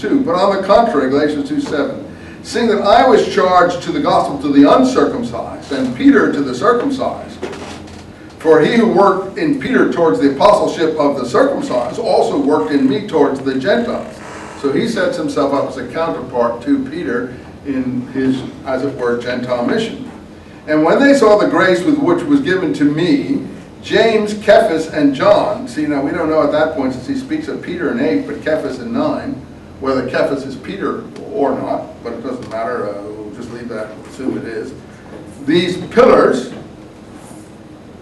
2. But on the contrary, Galatians 2:7, seeing that I was charged to the gospel to the uncircumcised, and Peter to the circumcised. For he who worked in Peter towards the apostleship of the circumcised also worked in me towards the Gentiles. So he sets himself up as a counterpart to Peter in his, as it were, Gentile mission. And when they saw the grace with which was given to me, James, Cephas, and John, see now we don't know at that point, since he speaks of Peter in 8, but Cephas in 9, whether Cephas is Peter or not, but it doesn't matter, we'll just leave that and assume it is. These pillars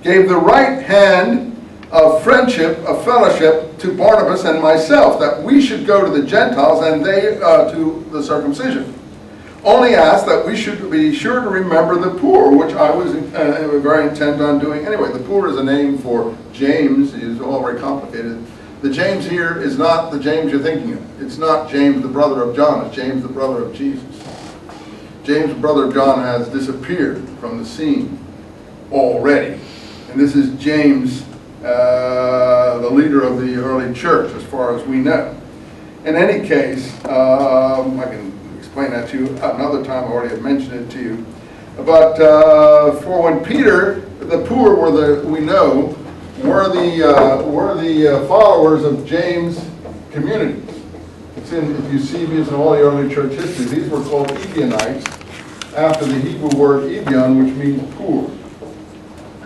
gave the right hand of friendship, of fellowship to Barnabas and myself, that we should go to the Gentiles and they to the circumcision. Only asked that we should be sure to remember the poor, which I was very intent on doing anyway. The poor is a name for James. It's all very complicated. The James here is not the James you're thinking of. It's not James, the brother of John. It's James, the brother of Jesus. James, the brother of John, has disappeared from the scene already. And this is James, the leader of the early church, as far as we know. In any case, I can explain that to you another time. I already have mentioned it to you. But for when Peter, the poor were the, we know, were the followers of James' community. It's in, if Eusebius and all the early church history, these were called Ebionites, after the Hebrew word Ebion, which means poor.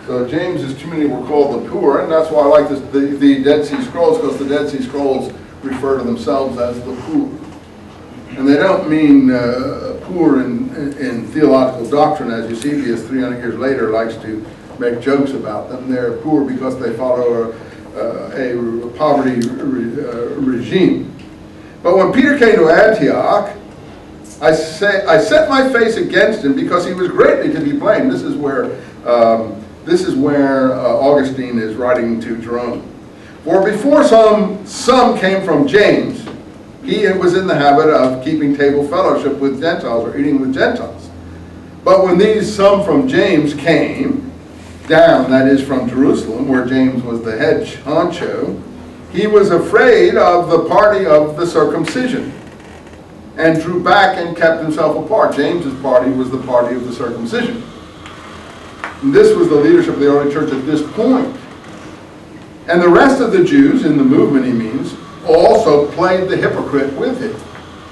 So James's community were called the poor, and that's why I like this, the Dead Sea Scrolls, because the Dead Sea Scrolls refer to themselves as the poor. And they don't mean poor in theological doctrine, as Eusebius 300 years later likes to make jokes about them. They're poor because they follow a poverty regime. But when Peter came to Antioch, I set my face against him because he was greatly to be blamed. This is where Augustine is writing to Jerome. For before some came from James, he was in the habit of keeping table fellowship with Gentiles, or eating with Gentiles. But when these some from James came down, that is from Jerusalem, where James was the head honcho, he was afraid of the party of the circumcision, and drew back and kept himself apart. James's party was the party of the circumcision. And this was the leadership of the early church at this point. And the rest of the Jews, in the movement he means, also played the hypocrite with him.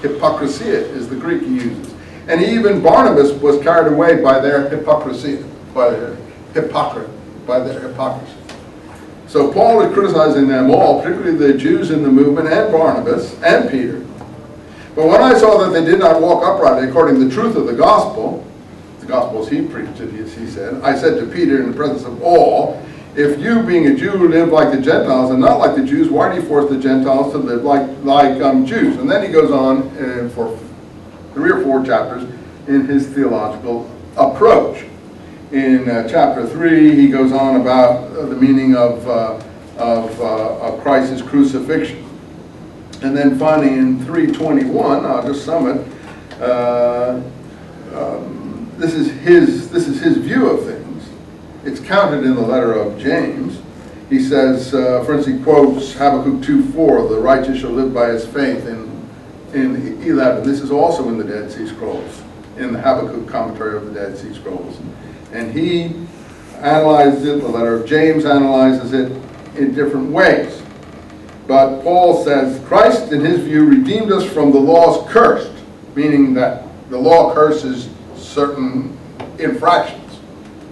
Hypocrisia is the Greek he uses. And even Barnabas was carried away by their hypocrisy, by their hypocrisy. So Paul is criticizing them all, particularly the Jews in the movement, and Barnabas, and Peter. But when I saw that they did not walk uprightly according to the truth of the gospel as he preached it, as he said, I said to Peter in the presence of all, if you, being a Jew, live like the Gentiles and not like the Jews, why do you force the Gentiles to live like Jews? And then he goes on for 3 or 4 chapters in his theological approach. In chapter 3, he goes on about the meaning of Christ's crucifixion. And then finally in 3:21, I'll just sum it, this is his view of things. It's counted in the letter of James. He says, for instance, he quotes Habakkuk 2:4, the righteous shall live by his faith, in 11. This is also in the Dead Sea Scrolls, in the Habakkuk commentary of the Dead Sea Scrolls. And he analyzes it, the letter of James analyzes it in different ways. But Paul says, Christ, in his view, redeemed us from the law's curse, meaning that the law curses certain infractions.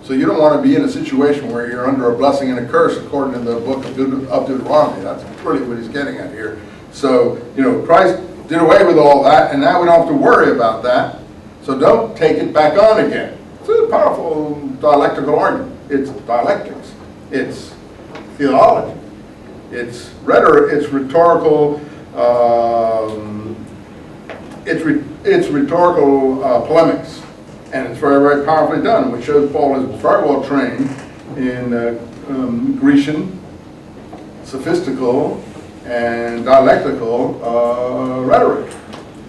So you don't want to be in a situation where you're under a blessing and a curse, according to the book of Deuteronomy. That's really what he's getting at here. So, Christ did away with all that, and now we don't have to worry about that. So don't take it back on again. It's a powerful dialectical argument. It's dialectics. It's theology. It's rhetoric. It's rhetorical. It's rhetorical polemics. And it's very, very powerfully done, which shows Paul is very well trained in Grecian, sophistical, and dialectical rhetoric.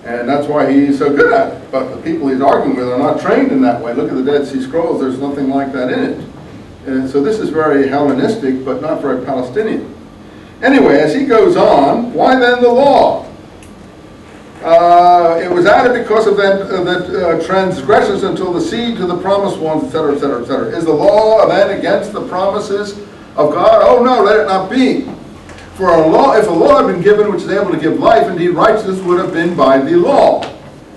And that's why he's so good at it. But the people he's arguing with are not trained in that way. Look at the Dead Sea Scrolls, there's nothing like that in it. And so this is very Hellenistic, but not very Palestinian. Anyway, as he goes on, why then the law? It was added because of the transgressors until the seed to the promised ones, etc., etc., etc. Is the law then against the promises of God? Oh no, let it not be. For a law, if a law had been given which is able to give life, indeed righteousness would have been by the law.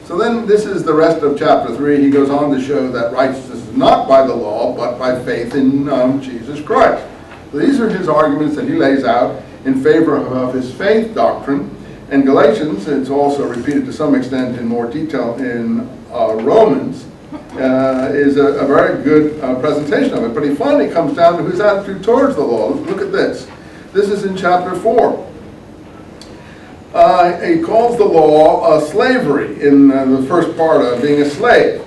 So then this is the rest of chapter 3. He goes on to show that righteousness is not by the law, but by faith in Jesus Christ. So these are his arguments that he lays out in favor of his faith doctrine. And Galatians, it's also repeated to some extent in more detail in Romans, is a very good presentation of it. But he finally comes down to his attitude towards the law. Look at this. This is in chapter 4. He calls the law slavery in the first part of being a slave.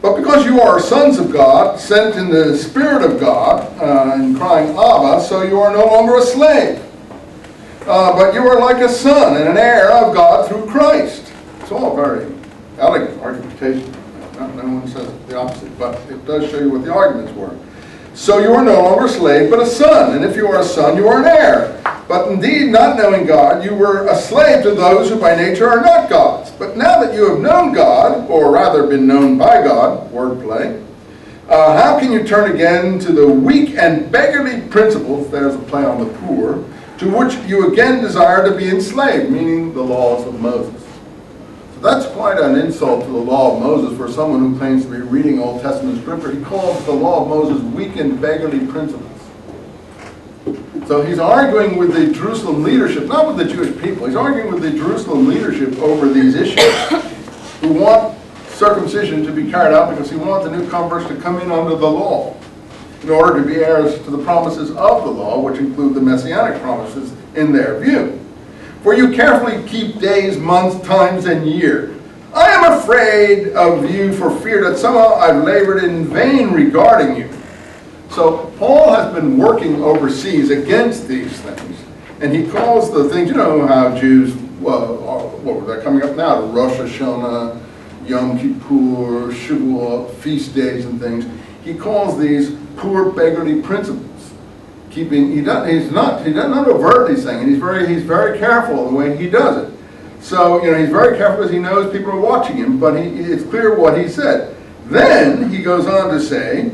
But because you are sons of God, sent in the Spirit of God, and crying, Abba, so you are no longer a slave. But you are like a son and an heir of God through Christ. It's all very elegant argumentation. No one says the opposite, but it does show you what the arguments were. So you are no longer a slave, but a son. And if you are a son, you are an heir. But indeed, not knowing God, you were a slave to those who by nature are not God's. But now that you have known God, or rather been known by God, wordplay, how can you turn again to the weak and beggarly principles, there's a play on the poor, to which you again desire to be enslaved, meaning the laws of Moses? So that's quite an insult to the law of Moses for someone who claims to be reading Old Testament scripture. He calls the law of Moses weak and beggarly principles. So he's arguing with the Jerusalem leadership, not with the Jewish people. He's arguing with the Jerusalem leadership over these issues, who want circumcision to be carried out because he wants the new converts to come in under the law in order to be heirs to the promises of the law, which include the messianic promises in their view. For you carefully keep days, months, times, and years. I am afraid of you for fear that somehow I've labored in vain regarding you. So Paul has been working overseas against these things, and he calls the things, you know how Jews, they're coming up now, to Rosh Hashanah, Yom Kippur, Shavuot, feast days and things. He calls these poor beggarly principles. He doesn't overtly saying it. He's very careful in the way he does it. So he's very careful because he knows people are watching him, but it's clear what he said. Then he goes on to say,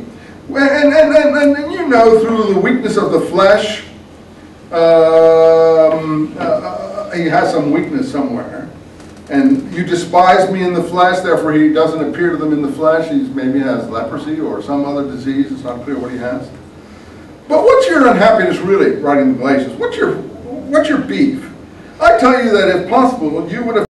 and you know, through the weakness of the flesh, he has some weakness somewhere. And you despise me in the flesh, therefore he doesn't appear to them in the flesh. He maybe has leprosy or some other disease. It's not clear what he has. But what's your unhappiness really, writing the Galatians? What's your beef? I tell you that if possible, you would have